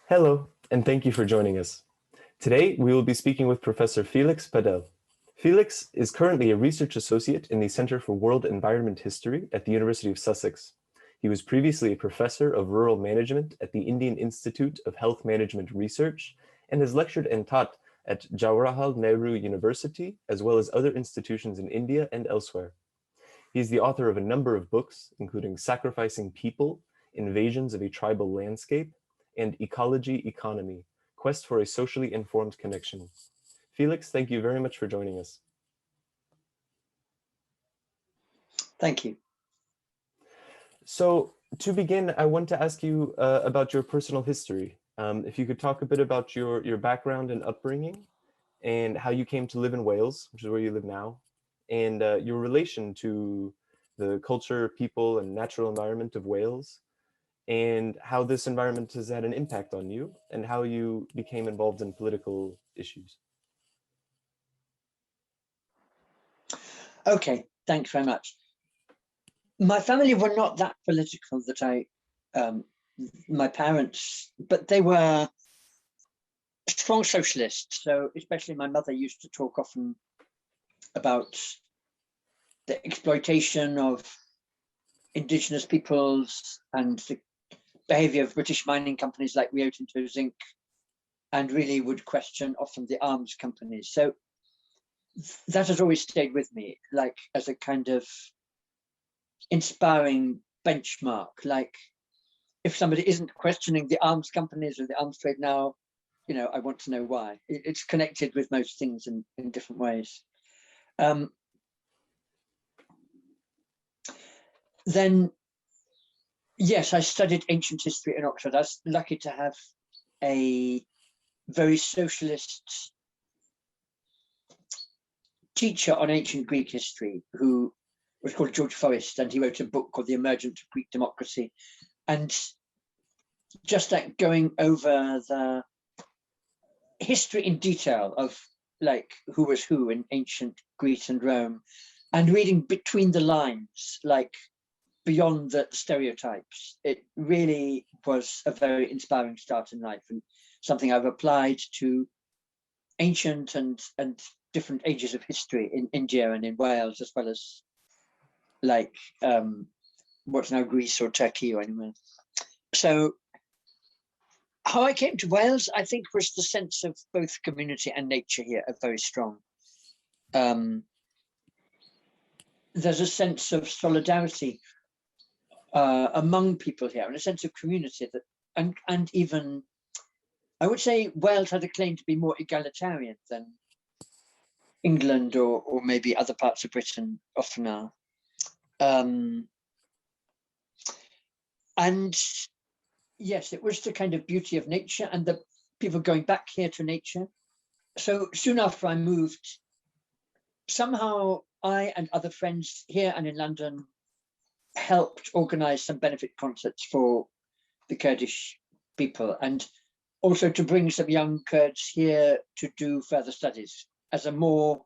Hello, and thank you for joining us. Today, we will be speaking with Professor Felix Padel. Felix is currently a research associate in the Center for World Environment History at the University of Sussex. He was previously a professor of rural management at the Indian Institute of Health Management Research and has lectured and taught at Jawaharlal Nehru University, as well as other institutions in India and elsewhere. He is the author of a number of books, including Sacrificing People, Invasions of a Tribal Landscape, and Ecology Economy, Quest for a Socially Informed Connection. Felix, thank you very much for joining us. Thank you. So to begin, I want to ask you about your personal history. If you could talk a bit about your background and upbringing and how you came to live in Wales, which is where you live now, and your relation to the culture, people, and natural environment of Wales, and how this environment has had an impact on you and how you became involved in political issues. Okay, thanks very much. My family were not that political that my parents, but they were strong socialists. So especially my mother used to talk often about the exploitation of indigenous peoples and the behavior of British mining companies like Rio Tinto Zinc, and really would question often the arms companies. So that has always stayed with me, like as a kind of inspiring benchmark. Like if somebody isn't questioning the arms companies or the arms trade now, I want to know why. It's connected with most things in different ways. Then, yes, I studied ancient history in Oxford. I was lucky to have a very socialist teacher on ancient Greek history who was called George Forrest, and he wrote a book called The Emergence of Greek Democracy. And just like going over the history in detail of like who was who in ancient Greece and Rome, and reading between the lines, like beyond the stereotypes, it really was a very inspiring start in life and something I've applied to ancient and different ages of history in India and in Wales, as well as like what's now Greece or Turkey or anywhere. So how I came to Wales, I think, was the sense of both community and nature here are very strong. There's a sense of solidarity among people here, and a sense of community that, and even, I would say Wales had a claim to be more egalitarian than England or maybe other parts of Britain often are. And yes, it was the kind of beauty of nature and the people going back here to nature. So soon after I moved, somehow I and other friends here and in London helped organize some benefit concerts for the Kurdish people, and also to bring some young Kurds here to do further studies as a more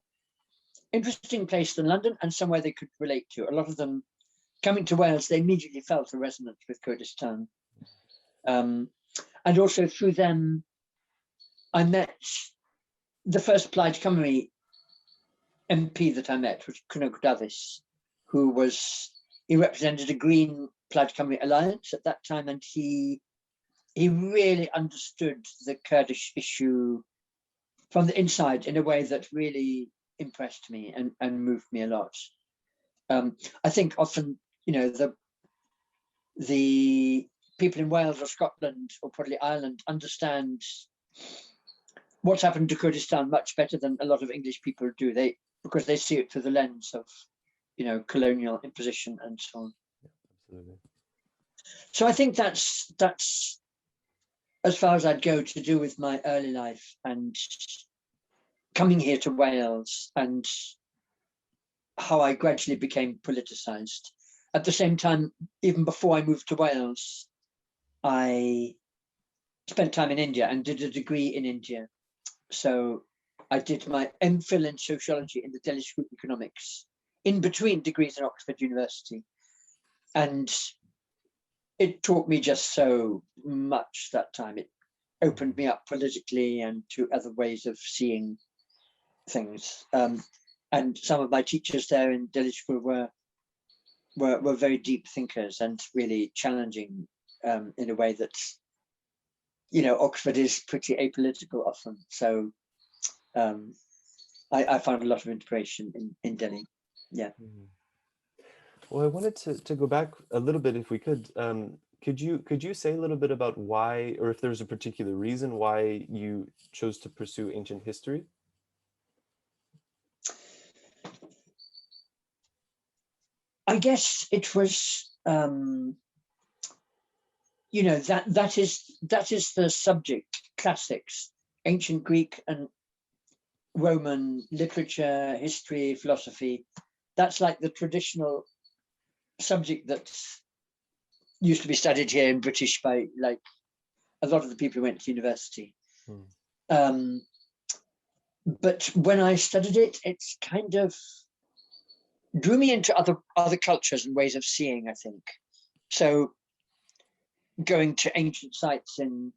interesting place than London and somewhere they could relate to. A lot of them coming to Wales, they immediately felt a resonance with Kurdistan. And also through them, I met the first Plaid Cymru MP that I met, was Cynnog Davies, who he represented a Green Plaid Cymru alliance at that time, and he really understood the Kurdish issue from the inside in a way that really impressed me and moved me a lot. I think often, the people in Wales or Scotland or probably Ireland understand what's happened to Kurdistan much better than a lot of English people do. Because they see it through the lens of, colonial imposition and so on. Absolutely. So I think that's as far as I'd go to do with my early life and coming here to Wales and how I gradually became politicized. At the same time, even before I moved to Wales, I spent time in India and did a degree in India. So I did my MPhil in sociology in the Delhi School of Economics in between degrees at Oxford University. And it taught me just so much that time. opened me up politically and to other ways of seeing things. And some of my teachers there in Delhi School were very deep thinkers and really challenging in a way that, Oxford is pretty apolitical often. So I found a lot of inspiration in Delhi. Yeah. Well, I wanted to go back a little bit, if we could. Could you say a little bit about why, or if there's a particular reason why you chose to pursue ancient history? I guess it was, that is the subject: classics, ancient Greek and Roman literature, history, philosophy. That's like the traditional subject that used to be studied here in British by like a lot of the people who went to university. But when I studied it, it's kind of drew me into other cultures and ways of seeing, I think. So going to ancient sites in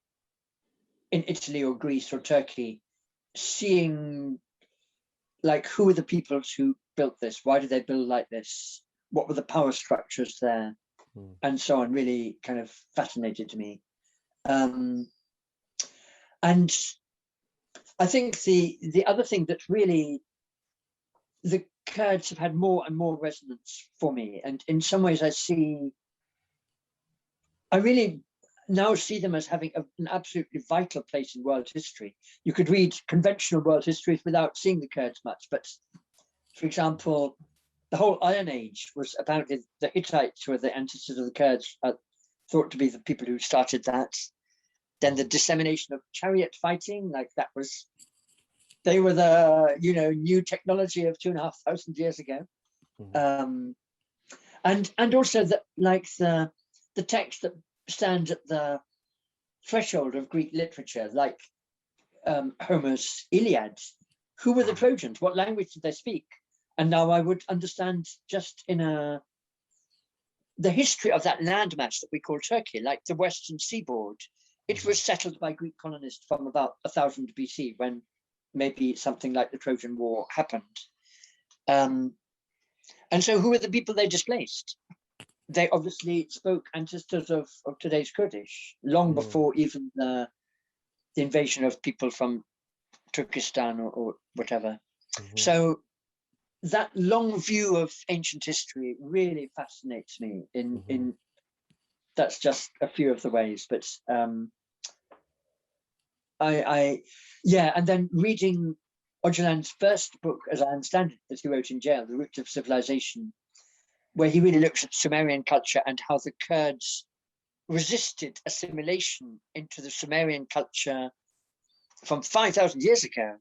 Italy or Greece or Turkey, seeing like who were the peoples who built this? Why did they build like this? What were the power structures there? And so on, really kind of fascinated me. And I think the other thing that really, the Kurds have had more and more resonance for me. And in some ways I really now see them as having an absolutely vital place in world history. You could read conventional world histories without seeing the Kurds much, but for example, the whole Iron Age was apparently the Hittites were the ancestors of the Kurds, thought to be the people who started that. Then the dissemination of chariot fighting, like that was, they were the new technology of 2,500 years ago. And also that like the text that stands at the threshold of Greek literature, like Homer's Iliad. Who were the Trojans? What language did they speak? And now I would understand just in the history of that landmass that we call Turkey, like the Western seaboard. It was settled by Greek colonists from about 1000 BC, when maybe something like the Trojan War happened. And so who were the people they displaced? They obviously spoke ancestors of today's Kurdish, long before even the invasion of people from Turkestan or whatever. So that long view of ancient history really fascinates me in that's just a few of the ways, but and then reading Öcalan's first book, as I understand it, that he wrote in jail, The Roots of Civilization, where he really looks at Sumerian culture and how the Kurds resisted assimilation into the Sumerian culture from 5,000 years ago.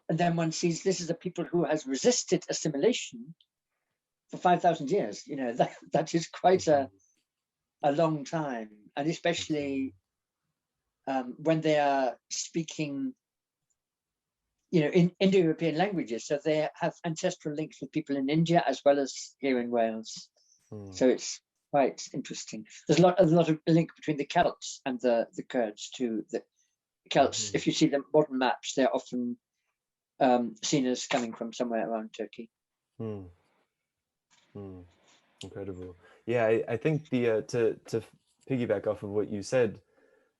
And then one sees this is a people who has resisted assimilation for 5,000 years. That is quite a long time. And especially when they are speaking, in Indo-European languages. So they have ancestral links with people in India as well as here in Wales. So it's quite interesting. There's a lot of link between the Celts and the Kurds too. The Celts, if you see the modern maps, they're often seen as coming from somewhere around Turkey. Incredible. Yeah, I think to piggyback off of what you said,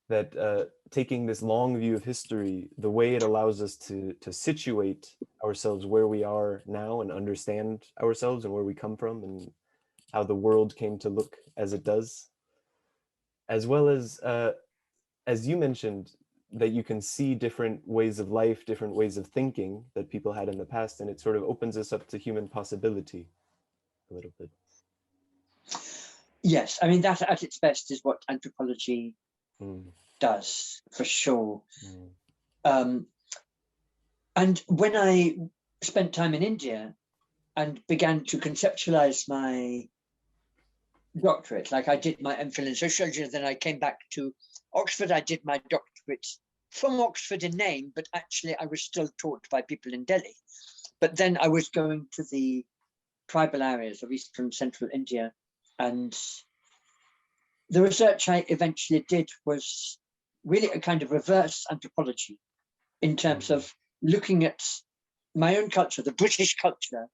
that taking this long view of history, the way it allows us to situate ourselves where we are now and understand ourselves and where we come from and how the world came to look as it does, as well as you mentioned, that you can see different ways of life, different ways of thinking that people had in the past, and it sort of opens us up to human possibility a little bit. Yes, I mean, that at its best is what anthropology does, for sure. And when I spent time in India and began to conceptualize my doctorate, like I did my MPhil in sociology, and then I came back to Oxford. I did my doctorate from Oxford in name, but actually I was still taught by people in Delhi. But then I was going to the tribal areas of Eastern Central India, and the research I eventually did was really a kind of reverse anthropology in terms of looking at my own culture, the British culture,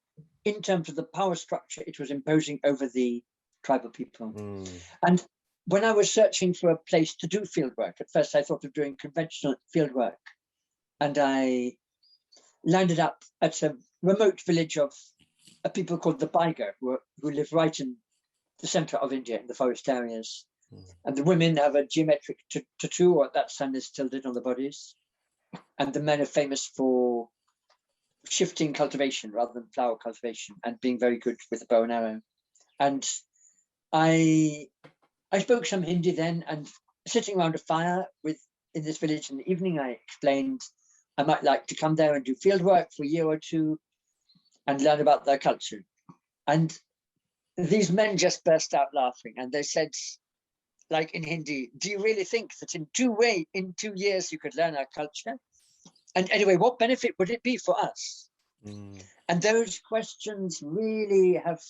in terms of the power structure it was imposing over the tribal people. And when I was searching for a place to do fieldwork, at first I thought of doing conventional fieldwork, and I landed up at a remote village of a people called the Baiga, who live right in the center of India in the forest areas. And the women have a geometric tattoo, or at that time they still did, on the bodies. And the men are famous for shifting cultivation rather than flower cultivation, and being very good with a bow and arrow. And I spoke some Hindi then, and sitting around a fire in this village in the evening, I explained I might like to come there and do field work for a year or two and learn about their culture. And these men just burst out laughing, and they said, like in Hindi, do you really think that in 2 years you could learn our culture? And anyway, what benefit would it be for us? And those questions really have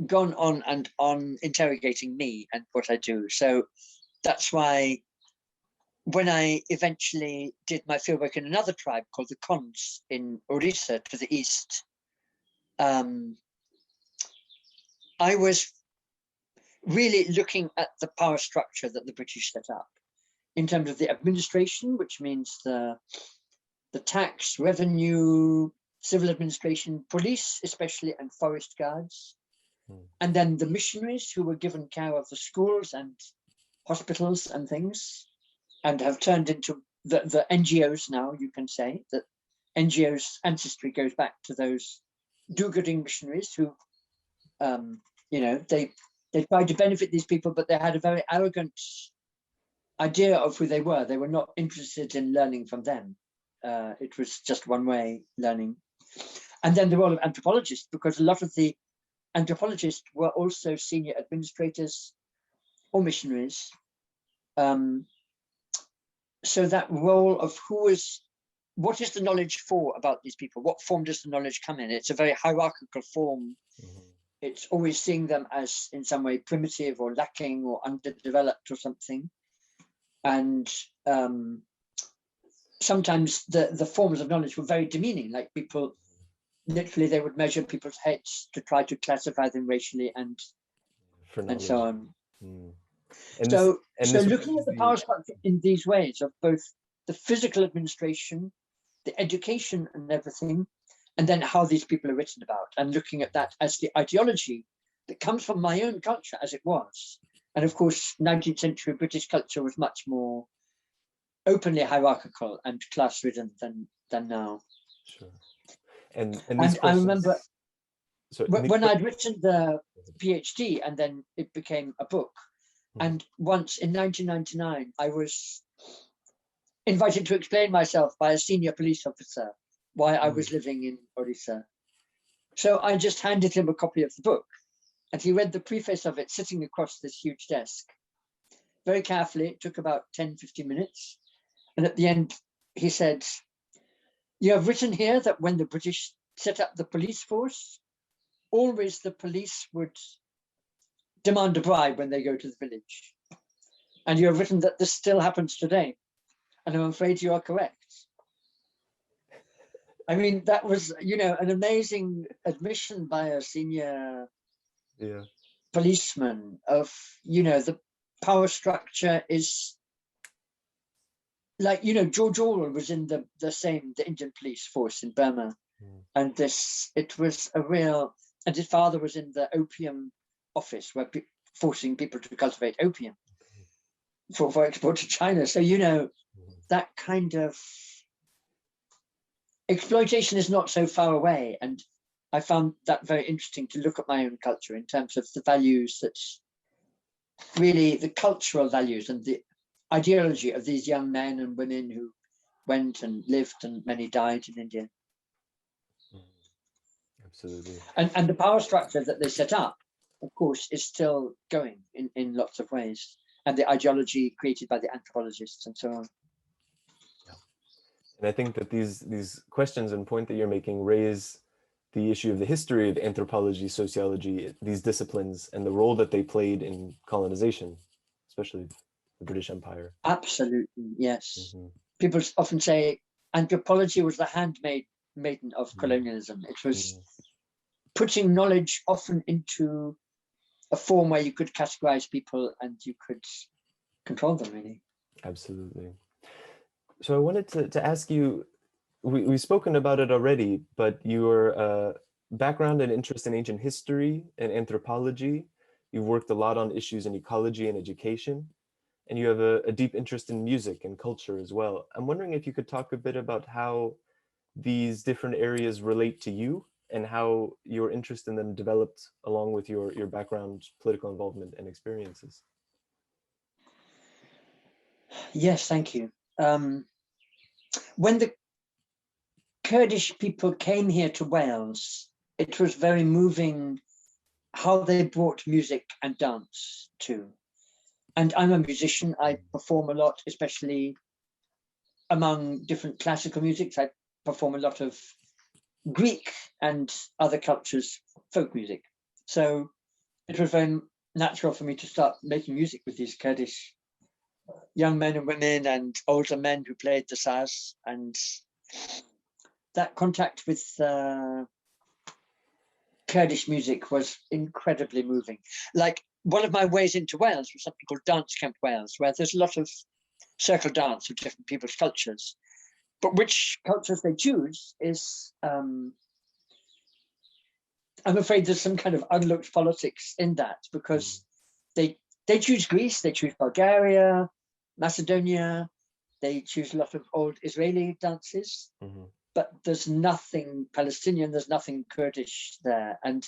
gone on and on interrogating me and what I do. So that's why when I eventually did my fieldwork in another tribe called the Kons in Orissa to the east, I was really looking at the power structure that the British set up in terms of the administration, which means the tax, revenue, civil administration, police especially, and forest guards. And then the missionaries who were given care of the schools and hospitals and things, and have turned into the NGOs now. You can say that NGOs' ancestry goes back to those do-gooding missionaries who, they tried to benefit these people, but they had a very arrogant idea of who they were. They were not interested in learning from them. It was just one-way learning. And then the role of anthropologists, because a lot of the anthropologists were also senior administrators or missionaries. So that role of what is the knowledge for about these people? What form does the knowledge come in? It's a very hierarchical form. It's always seeing them as in some way primitive or lacking or underdeveloped or something. And sometimes the forms of knowledge were very demeaning, like people, literally they would measure people's heads to try to classify them racially and so on. So looking at the power structure in these ways of both the physical administration, the education and everything, and then how these people are written about, and looking at that as the ideology that comes from my own culture as it was. And of course, 19th century British culture was much more openly hierarchical and class-ridden than now. Sure. And I remember when I'd written the PhD and then it became a book. And once in 1999, I was invited to explain myself by a senior police officer why I was living in Orissa. So I just handed him a copy of the book, and he read the preface of it sitting across this huge desk. Very carefully, it took about 10-15 minutes. And at the end, he said, "You have written here that when the British set up the police force, always the police would demand a bribe when they go to the village. And you have written that this still happens today. And I'm afraid you are correct." I mean, that was, an amazing admission by a senior policeman of, the power structure is like, George Orwell was in the Indian police force in Burma. And it was a real, and his father was in the opium office where forcing people to cultivate opium for export to China. So, that kind of exploitation is not so far away. And I found that very interesting to look at my own culture in terms of the values that really the cultural values and the ideology of these young men and women who went and lived, and many died in India. Absolutely. And the power structure that they set up, of course, is still going in lots of ways. And the ideology created by the anthropologists and so on. And I think that these questions and point that you're making raise the issue of the history of anthropology, sociology, these disciplines, and the role that they played in colonization, especially. the British Empire. Absolutely, yes. Mm-hmm. People often say anthropology was the handmaiden of colonialism. It was putting knowledge often into a form where you could categorize people and you could control them, really. Absolutely. So I wanted to ask you, we've spoken about it already, but your background and interest in ancient history and anthropology, you've worked a lot on issues in ecology and education, and you have a deep interest in music and culture as well. I'm wondering if you could talk a bit about how these different areas relate to you and how your interest in them developed along with your background, political involvement, and experiences. Yes, thank you. When the Kurdish people came here to Wales, it was very moving how they brought music and dance too. And I'm a musician. I perform a lot, especially among different classical musics. I perform a lot of Greek and other cultures' folk music. So it was very natural for me to start making music with these Kurdish young men and women and older men who played the saz. And that contact with Kurdish music was incredibly moving. Like, one of my ways into Wales was something called Dance Camp Wales, where there's a lot of circle dance of different people's cultures. But which cultures they choose is, I'm afraid there's some kind of unlooked politics in that, because they choose Greece, they choose Bulgaria, Macedonia, they choose a lot of old Israeli dances, but there's nothing Palestinian, there's nothing Kurdish there. And,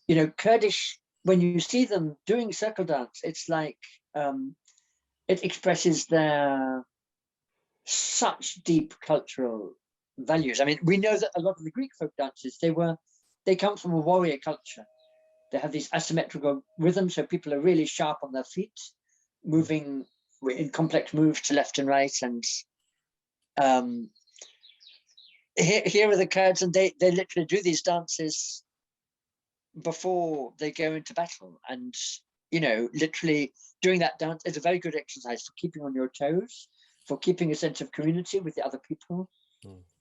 you know, Kurdish, when you see them doing circle dance, it's like, it expresses their such deep cultural values. I mean, we know that a lot of the Greek folk dances, they come from a warrior culture. They have these asymmetrical rhythms, so people are really sharp on their feet, moving in complex moves to left and right. And here are the Kurds, and they literally do these dances before they go into battle. And, you know, literally doing that dance is a very good exercise for keeping on your toes, for keeping a sense of community with the other people.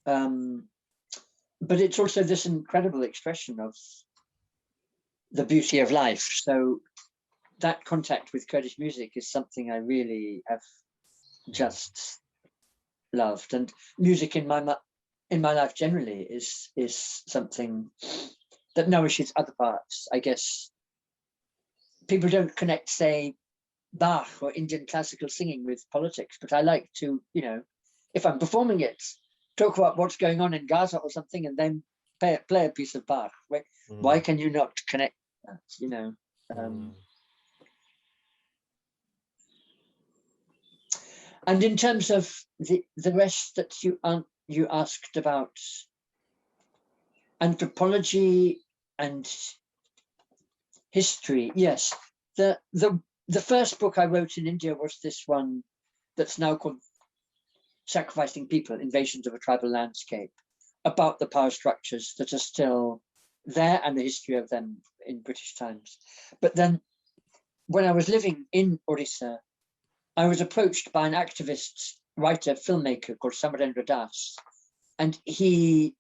But it's also this incredible expression of the beauty of life. So that contact with Kurdish music is something I really have just loved. And music in my life generally is something that nourishes other parts. I guess people don't connect, say, Bach or Indian classical singing with politics, but I like to, you know, if I'm performing it, talk about what's going on in Gaza or something, and then play a piece of Bach. Why can you not connect that, you know? And in terms of the rest that you asked about, anthropology and history, yes. The first book I wrote in India was this one that's now called Sacrificing People, Invasions of a Tribal Landscape, about the power structures that are still there and the history of them in British times. But then when I was living in Orissa, I was approached by an activist, writer, filmmaker called Samarendra Das, and he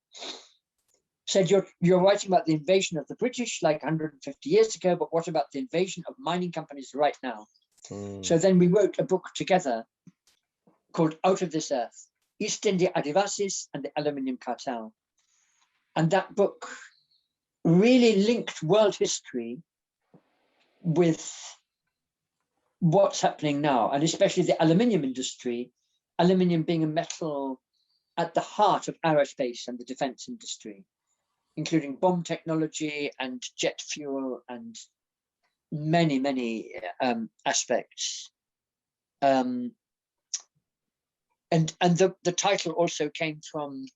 said, you're writing about the invasion of the British like 150 years ago, but what about the invasion of mining companies right now? So then we wrote a book together called Out of This Earth, East India Adivasis and the Aluminium Cartel. And that book really linked world history with what's happening now, and especially the aluminium industry, aluminium being a metal at the heart of aerospace and the defense industry, including bomb technology and jet fuel and many, many aspects. And the title also came from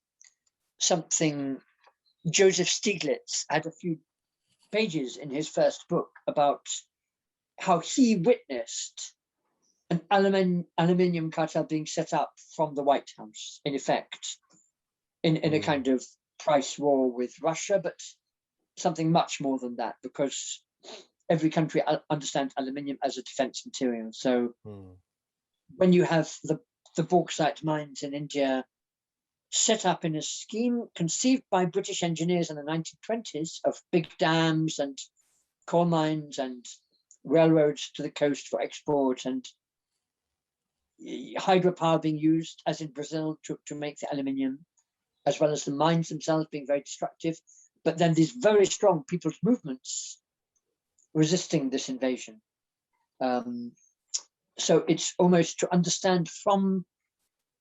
something Joseph Stiglitz had a few pages in his first book about how he witnessed an aluminium cartel being set up from the White House, in effect, in a kind of price war with Russia, but something much more than that, because every country understands aluminium as a defense material. So when you have the bauxite mines in India set up in a scheme conceived by British engineers in the 1920s of big dams and coal mines and railroads to the coast for export, and hydropower being used, as in Brazil, to make the aluminium, as well as the mines themselves being very destructive. But then these very strong people's movements resisting this invasion. So it's almost to understand from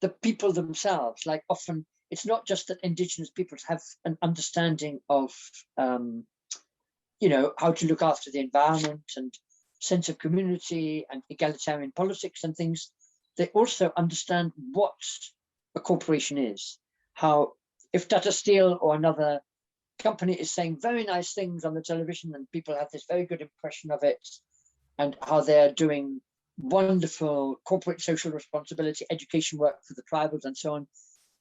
the people themselves. Like often, it's not just that indigenous peoples have an understanding of, how to look after the environment and sense of community and egalitarian politics and things. They also understand what a corporation is. How if Tata Steel or another company is saying very nice things on the television and people have this very good impression of it, and how they're doing wonderful corporate social responsibility, education work for the tribals and so on.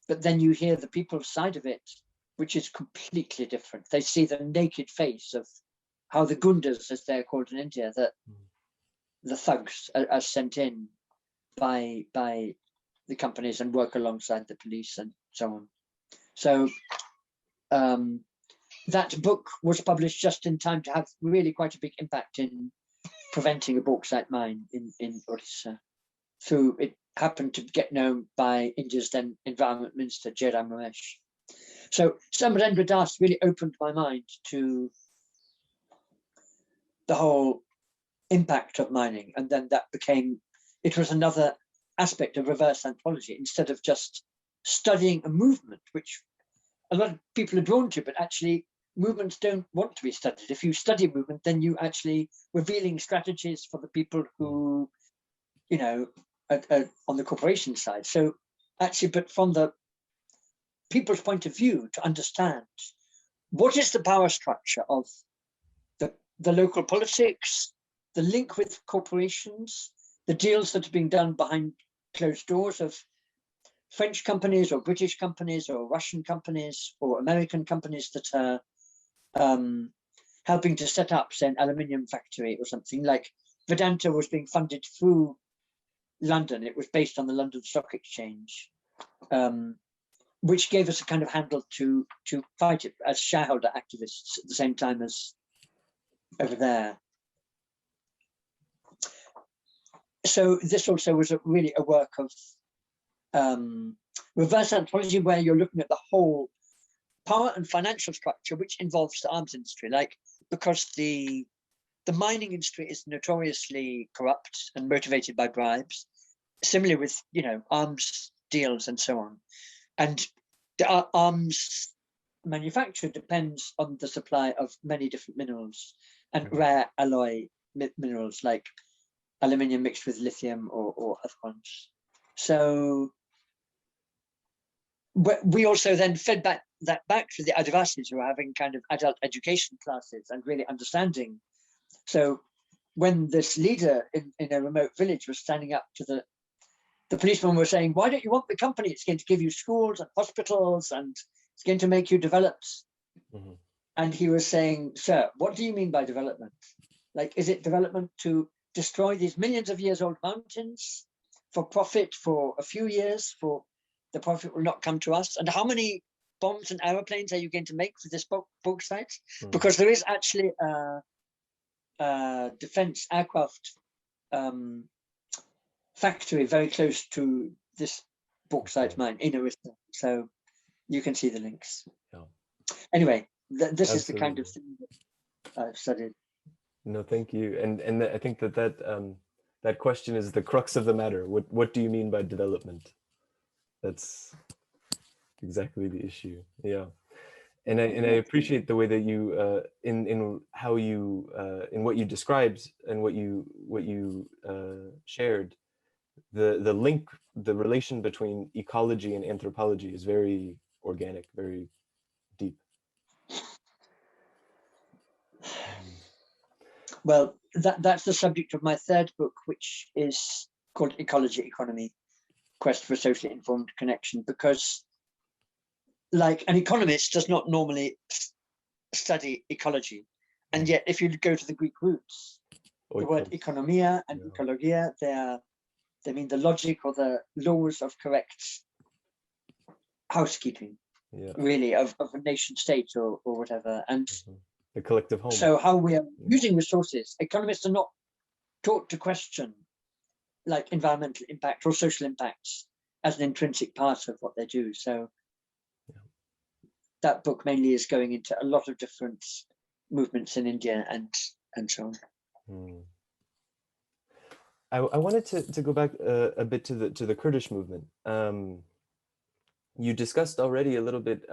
But then you hear the people's side of it, which is completely different. They see the naked face of how the gundas, as they're called in India, the thugs are sent in by the companies and work alongside the police and so on. So that book was published just in time to have really quite a big impact in preventing a bauxite mine in Orissa. Through it happened to get known by India's then Environment Minister, Jairam Ramesh. So Samarendra Das really opened my mind to the whole impact of mining. And then that became, it was another aspect of reverse anthropology, instead of just studying a movement, which a lot of people are drawn to, but actually movements don't want to be studied. If you study a movement, then you actually revealing strategies for the people who, on the corporation side. So actually, but from the people's point of view, to understand what is the power structure of the local politics, the link with corporations, the deals that are being done behind closed doors of French companies or British companies or Russian companies or American companies that are helping to set up, say, an aluminium factory or something. Like Vedanta was being funded through London. It was based on the London Stock Exchange, which gave us a kind of handle to fight it as shareholder activists at the same time as over there. So this also was really a work of reverse anthropology, where you're looking at the whole power and financial structure, which involves the arms industry, because the mining industry is notoriously corrupt and motivated by bribes, similarly with arms deals and so on. And the arms manufacture depends on the supply of many different minerals and rare alloy minerals like aluminium mixed with lithium or other ones. So we also then fed that back to the Adivasis, who are having kind of adult education classes and really understanding. So when this leader in a remote village was standing up to the policemen were saying, why don't you want the company? It's going to give you schools and hospitals and it's going to make you developed. Mm-hmm. And he was saying, sir, what do you mean by development? Like, is it development to destroy these millions of years old mountains for profit for a few years, for the profit will not come to us? And how many bombs and aeroplanes are you going to make for this bauxite? Mm-hmm. Because there is actually a defense aircraft factory very close to this bauxite mine in Orissa. So you can see the links. Yeah. Anyway, this is the kind of thing that I've studied. No, thank you. And I think that question is the crux of the matter. What do you mean by development? That's exactly the issue. Yeah. And I appreciate the way that you in how you in what you described and what you shared, the link, the relation between ecology and anthropology is very organic, very deep. Well, that's the subject of my third book, which is called Ecology, Economy, Quest for Socially Informed Connection, because like an economist does not normally study ecology. And yet, if you go to the Greek roots, the word economia and ecologia, they are They mean the logic or the laws of correct housekeeping, really, of a nation state or whatever. And the collective home. so how we are using resources, economists are not taught to question like environmental impact or social impacts as an intrinsic part of what they do. So that book mainly is going into a lot of different movements in India and so on. I wanted to go back a bit to the Kurdish movement. You discussed already a little bit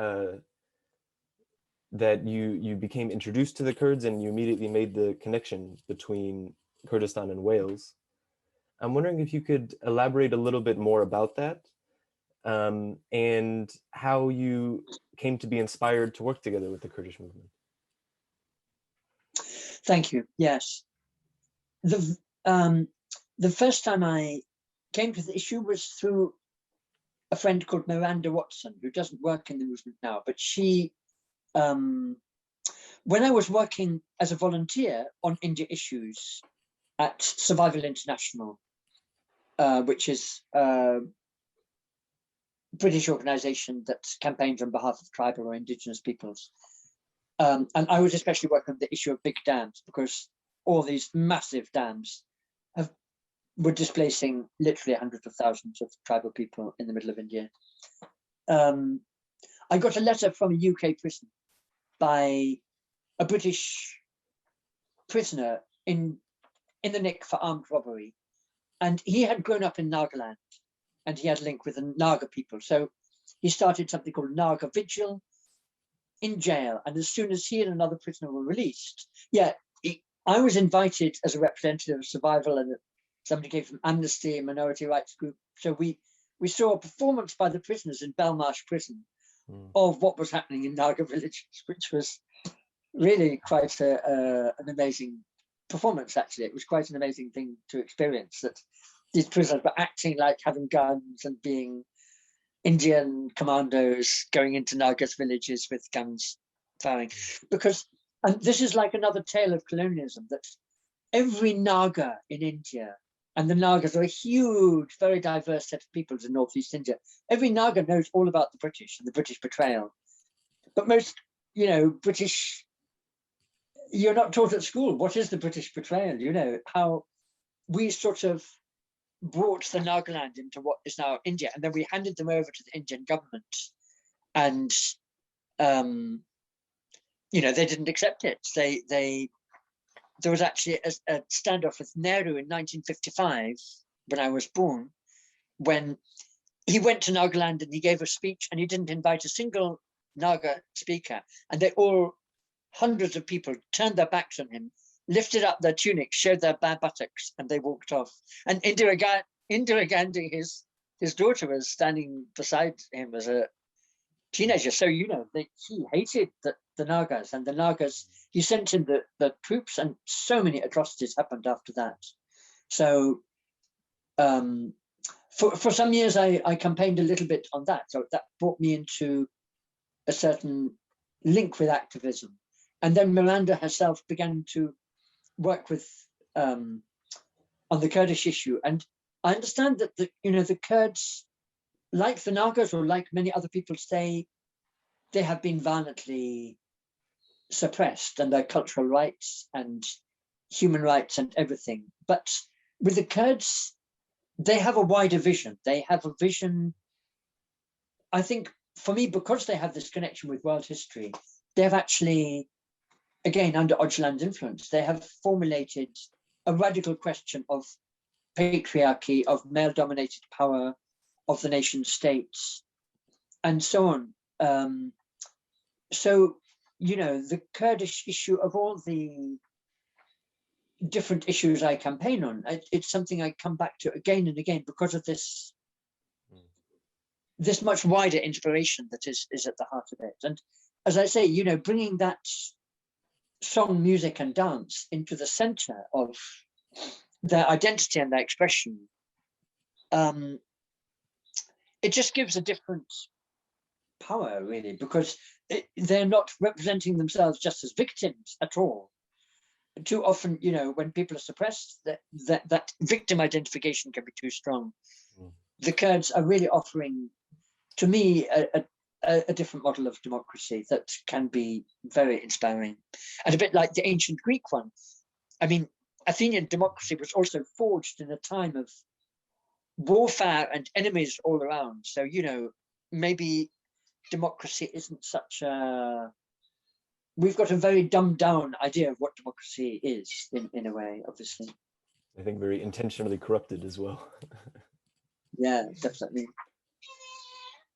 that you became introduced to the Kurds and you immediately made the connection between Kurdistan and Wales. I'm wondering if you could elaborate a little bit more about that, and how you came to be inspired to work together with the Kurdish movement. Thank you. Yes. The first time I came to the issue was through a friend called Miranda Watson, who doesn't work in the movement now, but she, when I was working as a volunteer on India issues at Survival International, which is a British organization that campaigns on behalf of tribal or indigenous peoples. And I was especially working on the issue of big dams, because all these massive dams were displacing literally hundreds of thousands of tribal people in the middle of India. I got a letter from a UK prison by a British prisoner in the nick for armed robbery. And he had grown up in Nagaland and he had a link with the Naga people. So he started something called Naga Vigil in jail. And as soon as he and another prisoner were released, I was invited as a representative of survival, and somebody came from Amnesty, a minority rights group. So we saw a performance by the prisoners in Belmarsh prison of what was happening in Naga villages, which was really quite an amazing performance, actually. It was quite an amazing thing to experience, that these prisoners were acting like having guns and being Indian commandos going into Naga's villages with guns firing. And this is like another tale of colonialism, that every Naga in India, and the Nagas are a huge, very diverse set of peoples in Northeast India. Every Naga knows all about the British and the British betrayal. But most, British, you're not taught at school, what is the British betrayal? How we sort of brought the Nagaland into what is now India, and then we handed them over to the Indian government. And, they didn't accept it. There was actually a standoff with Nehru in 1955, when I was born, when he went to Nagaland and he gave a speech and he didn't invite a single Naga speaker. And hundreds of people turned their backs on him, lifted up their tunics, showed their bare buttocks, and they walked off. And Indira Gandhi, his daughter, was standing beside him as a teenager. So, he hated the Nagas, and the Nagas, he sent in the troops, and so many atrocities happened after that. So for some years, I campaigned a little bit on that. So that brought me into a certain link with activism. And then Miranda herself began to work with on the Kurdish issue. And I understand that the Kurds, like the Nagas or like many other peoples, they have been violently suppressed, and their cultural rights and human rights and everything. But with the Kurds, they have a wider vision. They have a vision, I think, for me, because they have this connection with world history, they have actually, again, under Öcalan's influence, they have formulated a radical question of patriarchy, of male-dominated power, of the nation states, and so on. So, the Kurdish issue, of all the different issues I campaign on, it's something I come back to again and again because of this much wider inspiration that is at the heart of it. And as I say, bringing that song, music, and dance into the center of their identity and their expression, it just gives a different power, really, because they're not representing themselves just as victims at all. too often, you know, when people are suppressed, that victim identification can be too strong. The Kurds are really offering, to me, a different model of democracy that can be very inspiring, and a bit like the ancient Greek one. I mean, Athenian democracy was also forged in a time of warfare and enemies all around. So, you know, maybe democracy isn't such a, we've got a very dumbed down idea of what democracy is in a way, obviously. I think very intentionally corrupted as well. Yeah, definitely.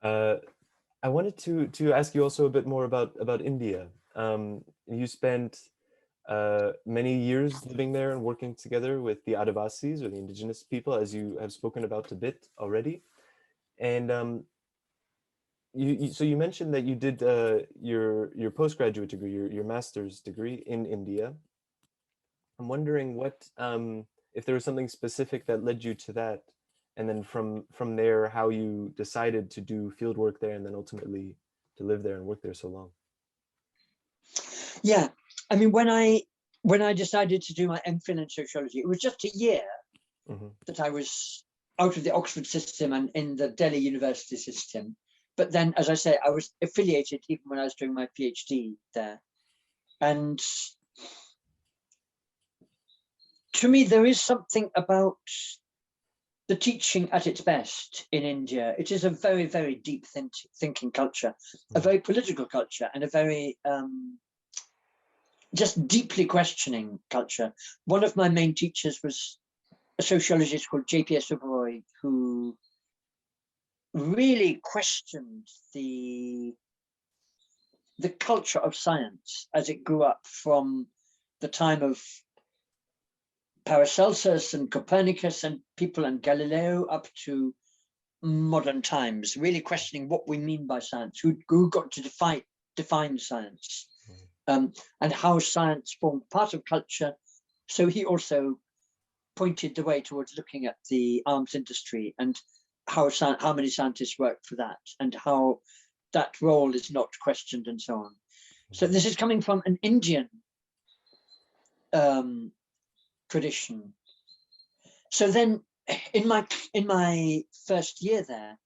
I wanted to ask you also a bit more about India. You spent many years living there and working together with the Adivasis, or the indigenous people, as you have spoken about a bit already. And so you mentioned that you did your postgraduate degree, your master's degree in India. I'm wondering what if there was something specific that led you to that, and then from there, how you decided to do field work there, and then ultimately to live there and work there so long. Yeah, I mean, when I decided to do my MPhil in sociology, it was just a year that I was out of the Oxford system and in the Delhi University system. But then, as I say, I was affiliated even when I was doing my PhD there. And to me, there is something about the teaching at its best in India. It is a very, very deep thinking culture, a very political culture, and a very just deeply questioning culture. One of my main teachers was a sociologist called J.P.S. Uberoy, who really questioned the culture of science as it grew up from the time of Paracelsus and Copernicus and people and Galileo up to modern times, really questioning what we mean by science, who got to define science, and how science formed part of culture. So he also pointed the way towards looking at the arms industry and how many scientists work for that, and how that role is not questioned, and so on. So this is coming from an Indian tradition. So then in my first year there,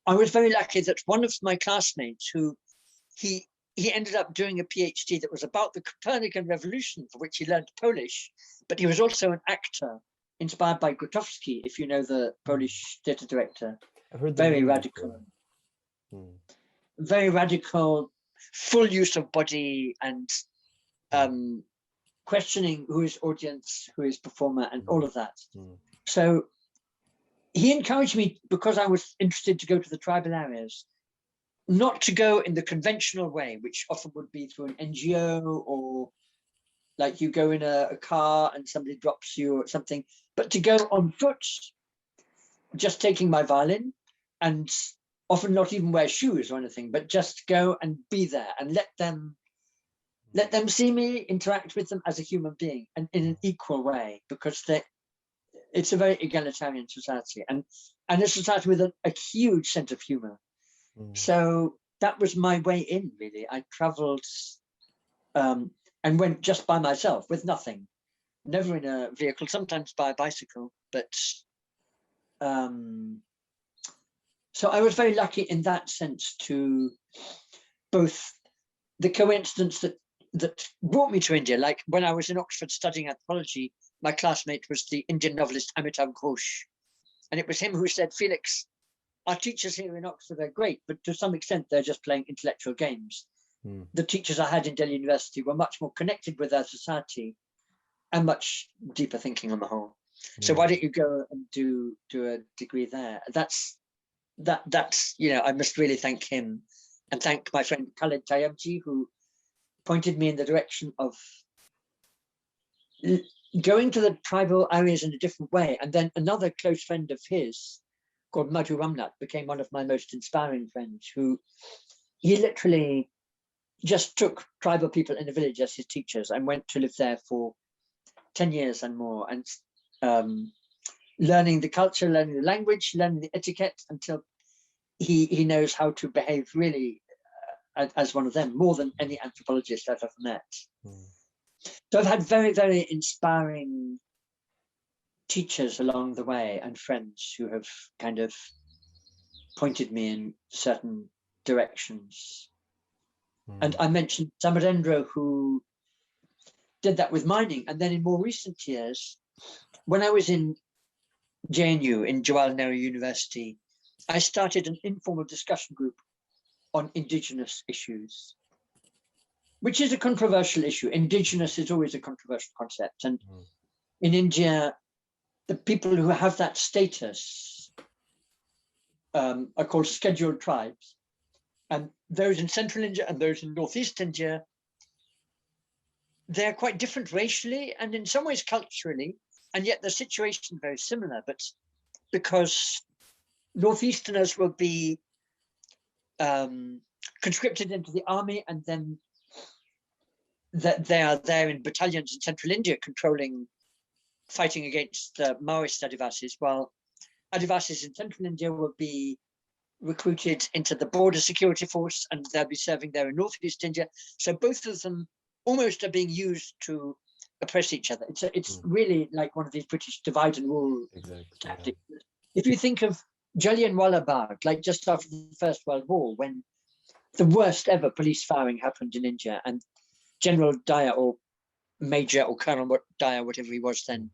I was very lucky that one of my classmates, who he ended up doing a PhD that was about the Copernican revolution, for which he learned Polish, but he was also an actor inspired by Grotowski, if you know the Polish theatre director. I've heard very radical, very radical, full use of body, and questioning who is audience, who is performer, and all of that. So he encouraged me, because I was interested to go to the tribal areas, not to go in the conventional way, which often would be through an NGO, or like you go in a car and somebody drops you or something, but to go on foot, just taking my violin, and often not even wear shoes or anything, but just go and be there and let them see me, interact with them as a human being, and in an equal way, because it's a very egalitarian society, and a society with a huge sense of humor. So that was my way in, really. I traveled and went just by myself with nothing, never in a vehicle, sometimes by a bicycle. But so I was very lucky in that sense, to both the coincidence that brought me to India. Like when I was in Oxford studying anthropology, my classmate was the Indian novelist Amitav Ghosh. And it was him who said, Felix, our teachers here in Oxford are great, but to some extent, they're just playing intellectual games. The teachers I had in Delhi University were much more connected with their society and much deeper thinking on the whole. So why don't you go and do a degree there? That's, you know, I must really thank him, and thank my friend Khaled Tayyabji, who pointed me in the direction of going to the tribal areas in a different way. And then another close friend of his called Madhu Ramnath became one of my most inspiring friends, who he literally just took tribal people in a village as his teachers and went to live there for 10 years and more, and learning the culture, learning the language, learning the etiquette, until he knows how to behave really as one of them, more than any anthropologist I've ever met. So I've had very, very inspiring teachers along the way and friends who have kind of pointed me in certain directions. And I mentioned Samarendra, who did that with mining. And then in more recent years, when I was in JNU, in Jawaharlal Nehru University, I started an informal discussion group on indigenous issues, which is a controversial issue. Indigenous is always a controversial concept. And in India, the people who have that status are called scheduled tribes. And those in Central India and those in Northeast India, they're quite different racially and in some ways culturally, and yet the situation is very similar. But because Northeasterners will be conscripted into the army, and then that they are there in battalions in Central India fighting against the Maoist Adivasis, while Adivasis in Central India will be recruited into the border security force and they'll be serving there in Northeast India. So both of them almost are being used to oppress each other. It's really like one of these British divide and rule tactics. Yeah. If you think of Jallianwala Bagh, like just after the First World War, when the worst ever police firing happened in India, and General Dyer, or Major or Colonel Dyer, whatever he was then,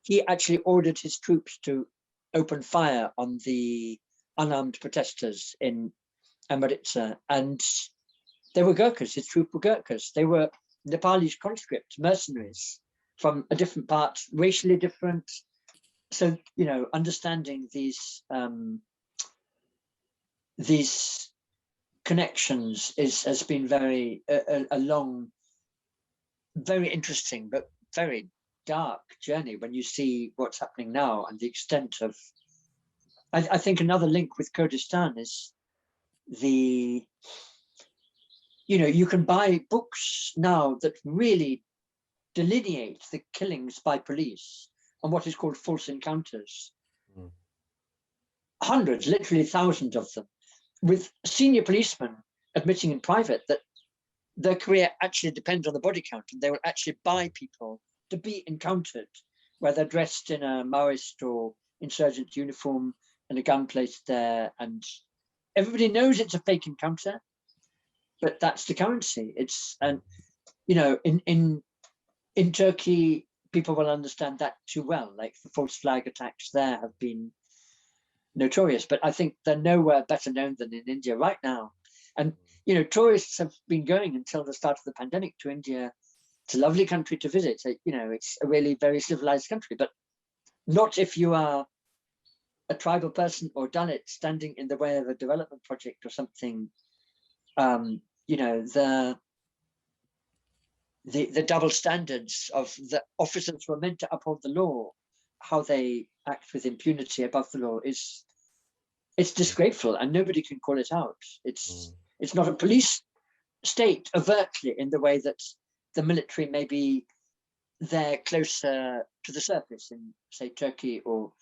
he actually ordered his troops to open fire on the unarmed protesters in Amritsar, and they were Gurkhas. His troop were Gurkhas. They were Nepalese conscripts, mercenaries from a different part, racially different. So, you know, understanding these connections has been very a long, very interesting, but very dark journey when you see what's happening now and the extent of. I think another link with Kurdistan is you can buy books now that really delineate the killings by police on what is called false encounters. Hundreds, literally thousands of them, with senior policemen admitting in private that their career actually depends on the body count, and they will actually buy people to be encountered, where they're dressed in a Maoist or insurgent uniform and a gun placed there, and everybody knows it's a fake encounter, but that's the currency. And in Turkey, people will understand that too well. Like the false flag attacks there have been notorious, but I think they're nowhere better known than in India right now. And tourists have been going until the start of the pandemic to India. It's a lovely country to visit. It's a really very civilized country, but not if you are a tribal person or Dalit standing in the way of a development project or something. The double standards of the officers who are meant to uphold the law, how they act with impunity above the law it's disgraceful, and nobody can call it out. It's not a police state overtly in the way that the military may be there closer to the surface in, say, Turkey or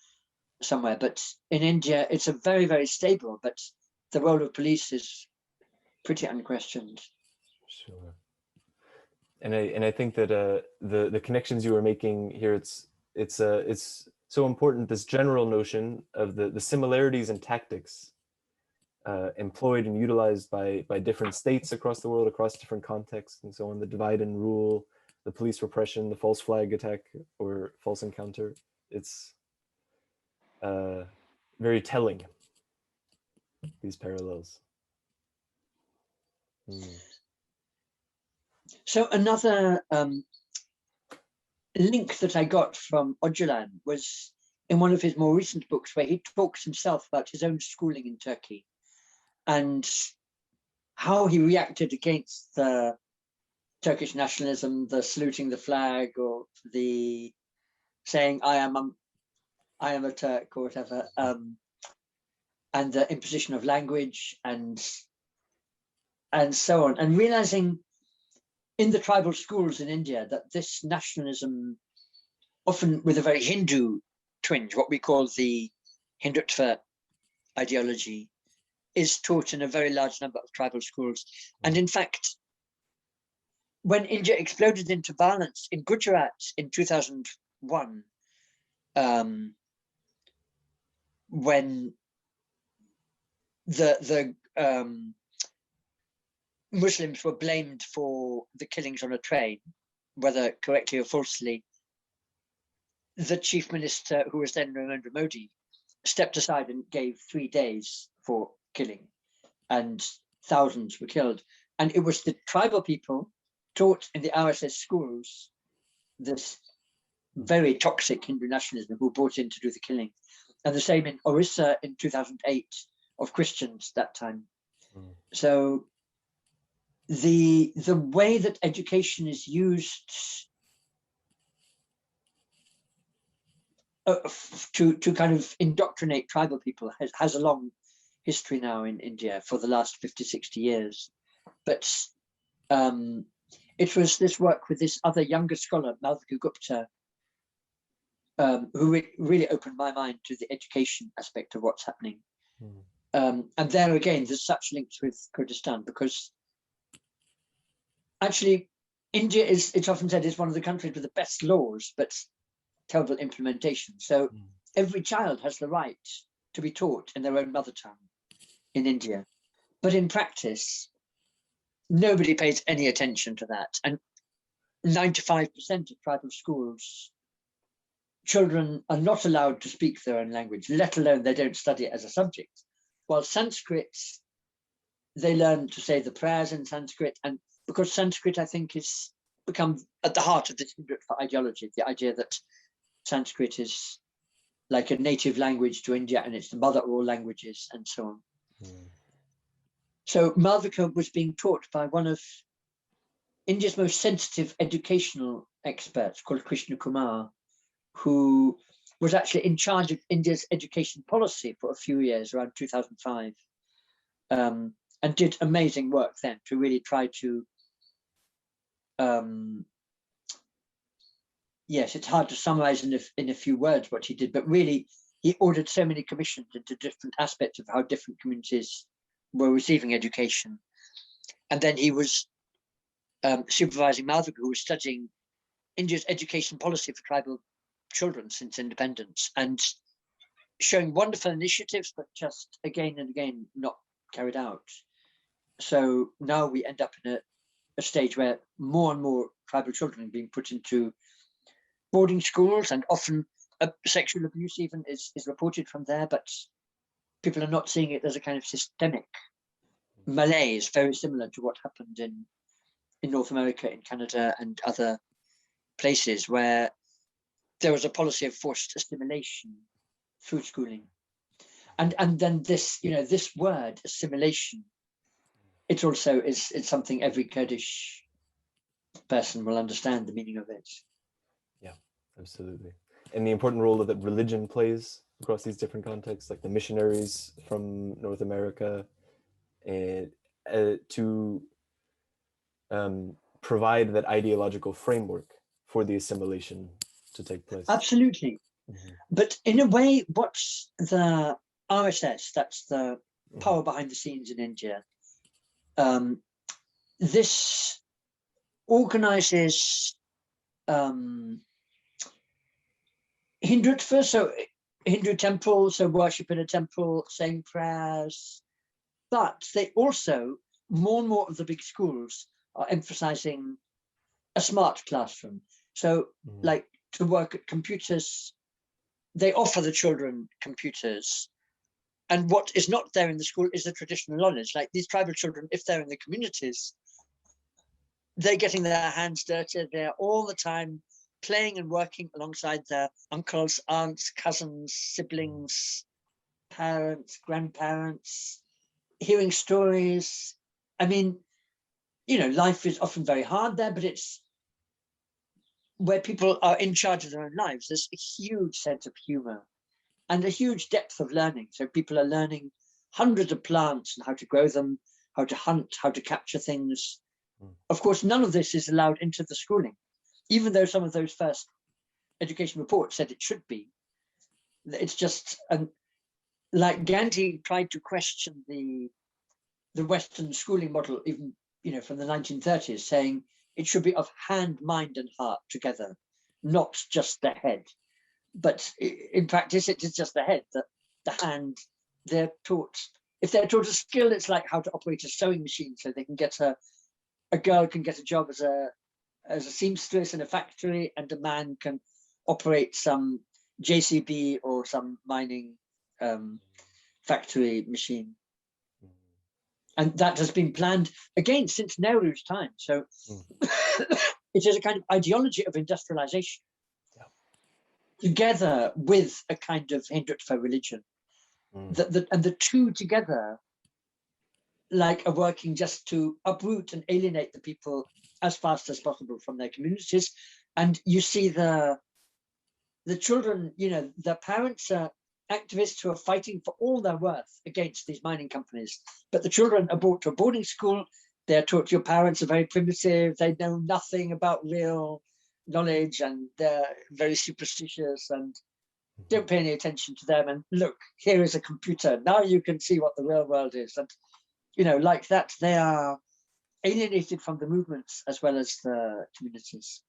somewhere. But in India, it's a very, very stable, but the role of police is pretty unquestioned. Sure. And I think that the connections you were making here, it's so important, this general notion of the similarities and tactics employed and utilized by different states across the world, across different contexts and so on, the divide and rule, the police repression, the false flag attack or false encounter. It's very telling, these parallels. So another link that I got from Öcalan was in one of his more recent books, where he talks himself about his own schooling in Turkey and how he reacted against the Turkish nationalism, the saluting the flag, or the saying I am a Turk or whatever, and the imposition of language and so on, and realizing in the tribal schools in India that this nationalism, often with a very Hindu twinge, what we call the Hindutva ideology, is taught in a very large number of tribal schools. And in fact, when India exploded into violence in Gujarat in 2001, when the Muslims were blamed for the killings on a train, whether correctly or falsely, the chief minister, who was then Narendra Modi, stepped aside and gave 3 days for killing, and thousands were killed. And it was the tribal people taught in the RSS schools this very toxic Hindu nationalism who brought in to do the killing. And the same in Orissa in 2008 of Christians that time. So the way that education is used to kind of indoctrinate tribal people has a long history now in India for the last 50, 60 years. But it was this work with this other younger scholar, Malviku Gupta, who really opened my mind to the education aspect of what's happening. And there again, there's such links with Kurdistan, because actually India it's often said is one of the countries with the best laws, but terrible implementation. So every child has the right to be taught in their own mother tongue in India. But in practice, nobody pays any attention to that. And 95% of tribal schools, children are not allowed to speak their own language, let alone they don't study it as a subject. While Sanskrit, they learn to say the prayers in Sanskrit. And because Sanskrit, I think, has become at the heart of this ideology, the idea that Sanskrit is like a native language to India and it's the mother of all languages and so on. So Malvika was being taught by one of India's most sensitive educational experts called Krishna Kumar, who was actually in charge of India's education policy for a few years, around 2005, and did amazing work then to really try to, yes, it's hard to summarize in a few words what he did, but really he ordered so many commissions into different aspects of how different communities were receiving education. And then he was supervising Malvika, who was studying India's education policy for tribal children since independence, and showing wonderful initiatives, but just again and again not carried out. So now we end up in a stage where more and more tribal children are being put into boarding schools, and often sexual abuse even is reported from there, but people are not seeing it as a kind of systemic malaise, very similar to what happened in North America, in Canada and other places where there was a policy of forced assimilation through schooling. And then this, this word assimilation, it also is something every Kurdish person will understand the meaning of it. Yeah, absolutely. And the important role that religion plays across these different contexts, like the missionaries from North America, and to provide that ideological framework for the assimilation to take place. Absolutely. But in a way, what's the RSS, that's the power behind the scenes in India, this organizes Hindutva, so Hindu temples, so worship in a temple, saying prayers, but they also, more and more of the big schools are emphasizing a smart classroom. So like to work at computers, they offer the children computers. And what is not there in the school is the traditional knowledge. Like these tribal children, if they're in the communities, they're getting their hands dirty. They're all the time playing and working alongside their uncles, aunts, cousins, siblings, parents, grandparents, hearing stories. I mean, life is often very hard there, but it's where people are in charge of their own lives. There's a huge sense of humor and a huge depth of learning. So people are learning hundreds of plants and how to grow them, how to hunt, how to capture things. Of course, none of this is allowed into the schooling, even though some of those first education reports said it should be. It's just, like Gandhi tried to question the Western schooling model, even from the 1930s, saying it should be of hand, mind, and heart together, not just the head. But in practice, it is just the head, the hand. They're taught, if they're taught a skill, it's like how to operate a sewing machine, so they can get a girl can get a job as a seamstress in a factory, and a man can operate some JCB or some mining factory machine. And that has been planned again since Nehru's time. So it is a kind of ideology of industrialization, together with a kind of Hindutva religion. And the two together, like, are working just to uproot and alienate the people as fast as possible from their communities. And you see the children, you know, the parents are activists who are fighting for all their worth against these mining companies. But the children are brought to a boarding school. They're taught your parents are very primitive. They know nothing about real knowledge, and they're very superstitious and don't pay any attention to them. And look, here is a computer. Now you can see what the real world is. And, you know, like that, they are alienated from the movements as well as the communities.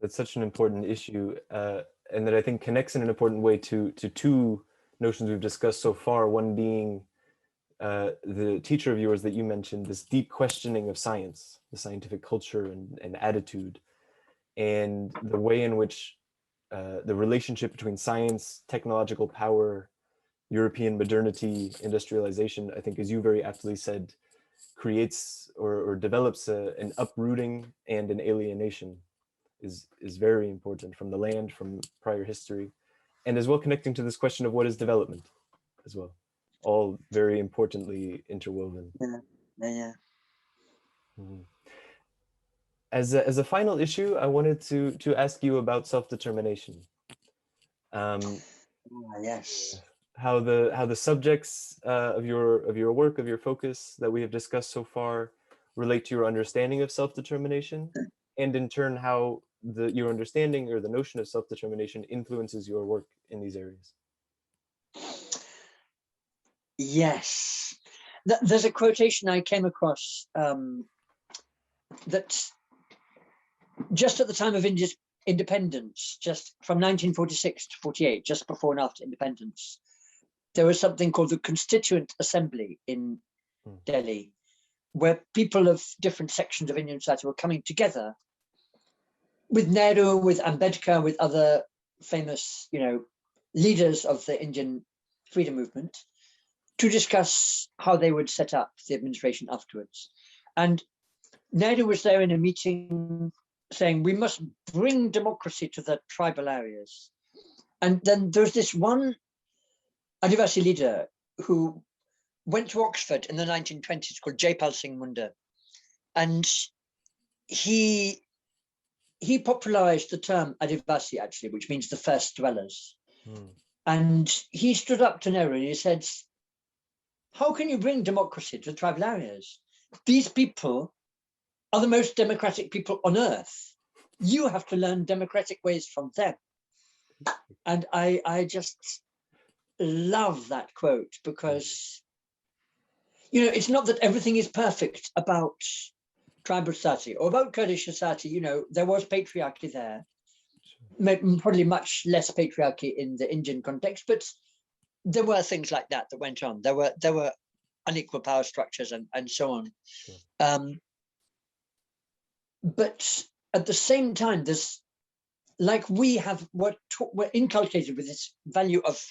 That's such an important issue, and that I think connects in an important way to two notions we've discussed so far. One being the teacher of yours that you mentioned, this deep questioning of science, the scientific culture and attitude, and the way in which the relationship between science, technological power, European modernity, industrialization, I think, as you very aptly said, creates or develops an uprooting and an alienation is very important from the land, from prior history, and as well connecting to this question of what is development as well, all very importantly interwoven. Yeah. As a final issue, I wanted to ask you about self-determination. Yes. How the subjects of your work, of your focus that we have discussed so far relate to your understanding of self-determination, and in turn how your understanding or the notion of self-determination influences your work in these areas. Yes. There's a quotation I came across that just at the time of India's independence, just from 1946 to 48, just before and after independence, there was something called the Constituent Assembly in Delhi, where people of different sections of Indian society were coming together with Nehru, with Ambedkar, with other famous, you know, leaders of the Indian freedom movement, to discuss how they would set up the administration afterwards. And Nehru was there in a meeting saying, we must bring democracy to the tribal areas. And then there's this one Adivasi leader who went to Oxford in the 1920s called Jaipal Singh Munda. And he popularized the term Adivasi, actually, which means the first dwellers. And he stood up to Nehru and he said, how can you bring democracy to the tribal areas? These people are the most democratic people on earth. You have to learn democratic ways from them. And I just love that quote, because, you know, it's not that everything is perfect about tribal society or about Kurdish society. You know, there was patriarchy there, probably much less patriarchy in the Indian context, but there were things like that went on. There were unequal power structures and so on. Sure. But at the same time, there's, like, we're inculcated with this value of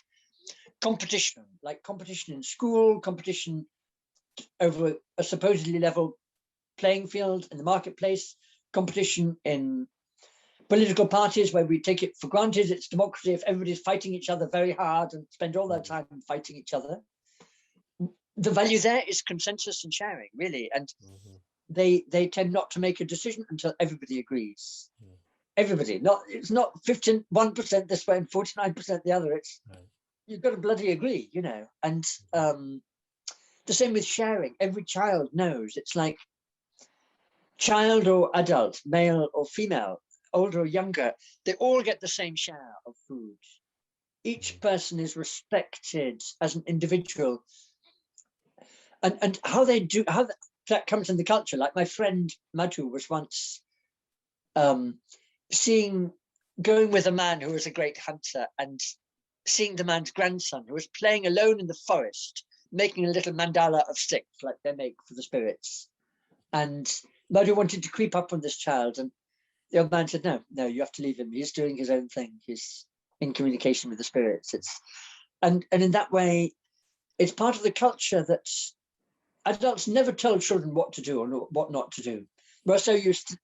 competition, like competition in school, competition over a supposedly level playing field in the marketplace, competition in political parties where we take it for granted it's democracy if everybody's fighting each other very hard and spend all their time fighting each other. The value there is consensus and sharing, really, and they tend not to make a decision until everybody agrees. Everybody, it's not 51% this way and 49% the other. It's you've got to bloody agree, you know. And the same with sharing. Every child knows, it's like child or adult, male or female, older or younger, they all get the same share of food. Each person is respected as an individual, and how that comes in the culture. Like my friend Madhu was once going with a man who was a great hunter and seeing the man's grandson who was playing alone in the forest, making a little mandala of sticks like they make for the spirits. And Madhu wanted to creep up on this child, and the old man said, no, you have to leave him. He's doing his own thing. He's in communication with the spirits. And in that way, it's part of the culture that adults never tell children what to do or what not to do. We're so used to,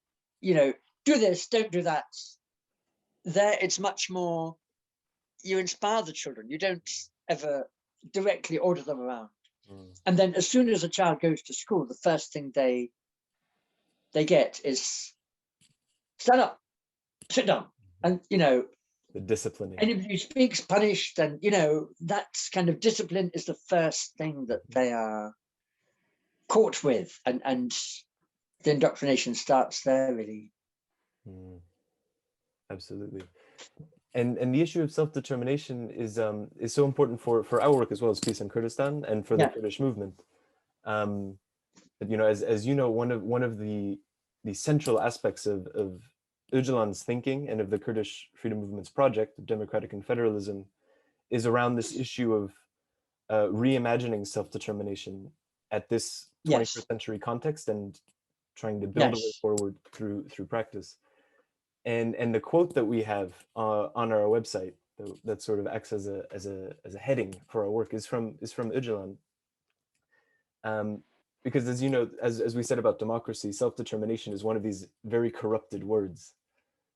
do this, don't do that. There, it's much more, you inspire the children. You don't ever directly order them around. And then as soon as a child goes to school, the first thing they get is stand up, sit down. And, the disciplining. Anybody who speaks punished, and, that kind of discipline is the first thing that they are caught with. And the indoctrination starts there, really. Absolutely. And the issue of self-determination is so important for our work as well as Peace in Kurdistan and for the Kurdish movement. As you know, one of the central aspects of Öcalan's thinking and of the Kurdish freedom movement's project of democratic confederalism is around this issue of reimagining self-determination at this 21st century context and trying to build a way forward through practice. And the quote that we have on our website that sort of acts as a heading for our work is from Öcalan. Because as you know, as we said about democracy, self-determination is one of these very corrupted words.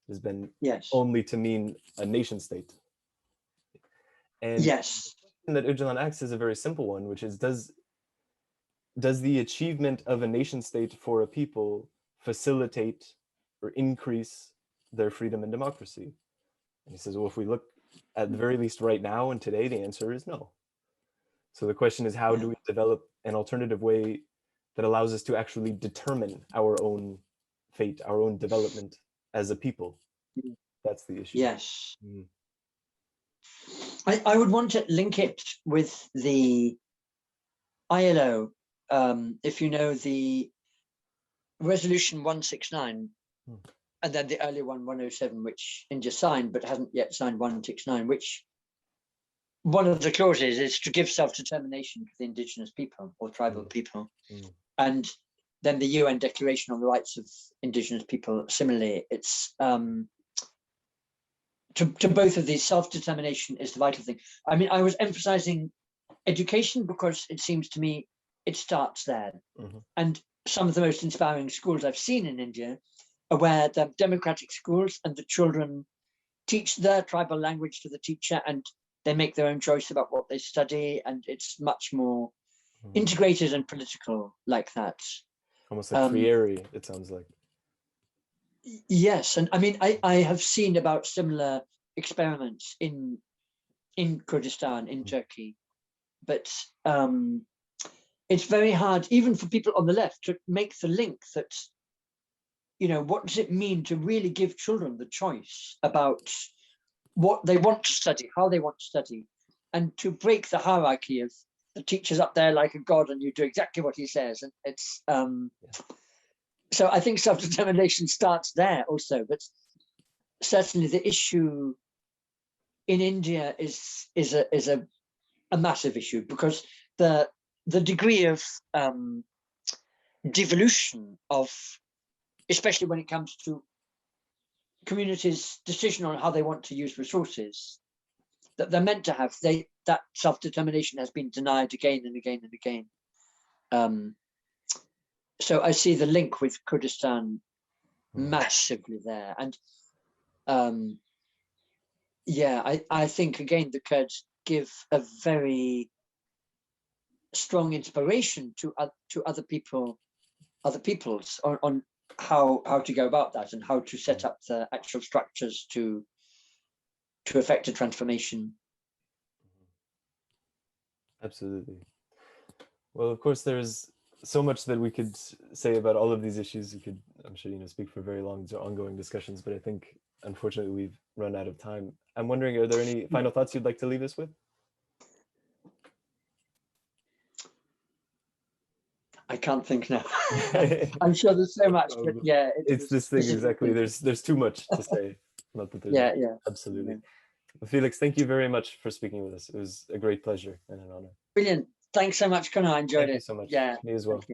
It has been only to mean a nation state. And the question that Öcalan asks is a very simple one, which is, does the achievement of a nation state for a people facilitate or increase their freedom and democracy? And he says, well, if we look at the very least right now and today, the answer is no. So the question is, how do we develop an alternative way that allows us to actually determine our own fate, our own development as a people? That's the issue. Yes. I would want to link it with the ILO. If you know the resolution 169, and then the earlier one, 107, which India signed, but hasn't yet signed 169, which one of the clauses is to give self-determination to the indigenous people or tribal people. And then the UN Declaration on the Rights of Indigenous People, similarly, it's to both of these, self-determination is the vital thing. I mean, I was emphasizing education because it seems to me it starts there. And some of the most inspiring schools I've seen in India are where they're democratic schools and the children teach their tribal language to the teacher and they make their own choice about what they study, and it's much more integrated and political like that. Almost like Frieri, it sounds like. Yes, and I mean, I have seen about similar experiments in Kurdistan, in Turkey, but it's very hard, even for people on the left, to make the link that, what does it mean to really give children the choice about what they want to study, how they want to study, and to break the hierarchy of the teacher's up there like a god and you do exactly what he says. And it's so I think self-determination starts there also, but certainly the issue in India is a massive issue, because the degree of devolution of, especially when it comes to communities' decision on how they want to use resources that they're meant to have, that self-determination has been denied again and again and again. So I see the link with Kurdistan massively there. And I think, again, the Kurds give a very strong inspiration to other peoples on how to go about that and how to set up the actual structures to effect a transformation. Absolutely. Well, of course, there's so much that we could say about all of these issues. We could, I'm sure, speak for very long ongoing discussions, but I think, unfortunately, we've run out of time. I'm wondering, are there any final thoughts you'd like to leave us with? I can't think now. I'm sure there's so much, but yeah, it's this thing exactly. There's too much to say. Not that there's yeah, absolutely. Yeah. Felix, thank you very much for speaking with us. It was a great pleasure and an honor. Brilliant. Thanks so much, Connor. I enjoyed Thank it. you so much. Yeah. Me as well.